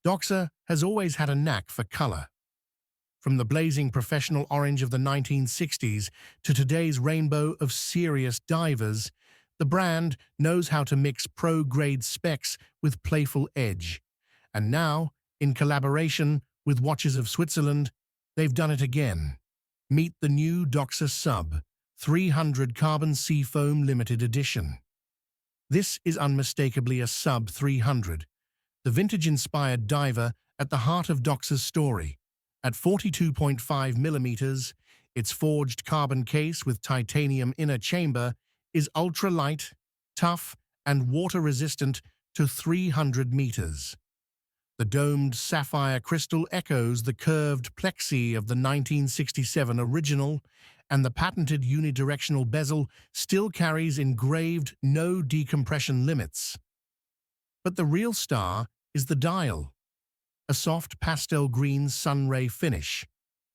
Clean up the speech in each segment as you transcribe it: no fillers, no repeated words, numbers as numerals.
Doxa has always had a knack for color. From the blazing professional orange of the 1960s to today's rainbow of serious divers, the brand knows how to mix pro-grade specs with playful edge. And now, in collaboration with Watches of Switzerland, they've done it again. Meet the new Doxa Sub 300 Carbon Seafoam Limited Edition. This is unmistakably a Sub 300, the vintage-inspired diver at the heart of Doxa's story. At 42.5 millimeters, its forged carbon case with titanium inner chamber is ultra-light, tough, and water-resistant to 300 meters. The domed sapphire crystal echoes the curved plexi of the 1967 original, and the patented unidirectional bezel still carries engraved no decompression limits. But the real star is the dial, a soft pastel green sunray finish,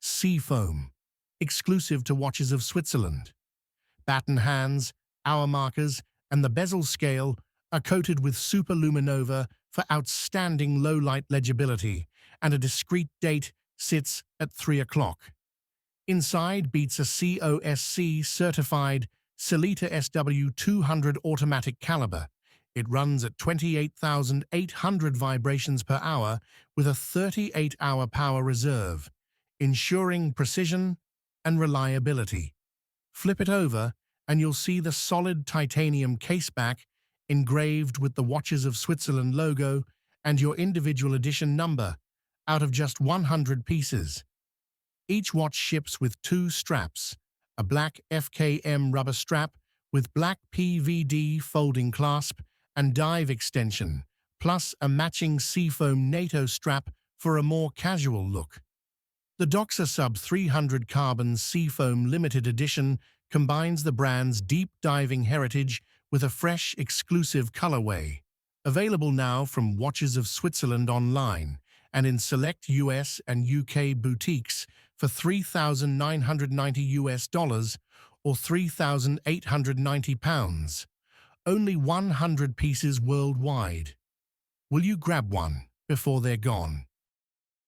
Seafoam, exclusive to Watches of Switzerland. Baton hands, hour markers, and the bezel scale are coated with superluminova for outstanding low-light legibility, and a discrete date sits at 3 o'clock. Inside beats a COSC-certified Sellita SW200 automatic caliber. It runs at 28,800 vibrations per hour with a 38-hour power reserve, ensuring precision and reliability. Flip it over and you'll see the solid titanium caseback engraved with the Watches of Switzerland logo and your individual edition number out of just 100 pieces. Each watch ships with 2 straps, a black FKM rubber strap with black PVD folding clasp and dive extension, plus a matching Seafoam NATO strap for a more casual look. The Doxa Sub 300 Carbon Seafoam Limited Edition combines the brand's deep diving heritage with a fresh, exclusive colorway. Available now from Watches of Switzerland online and in select US and UK boutiques for $3,990 or £3,890. Only 100 pieces worldwide. Will you grab one before they're gone?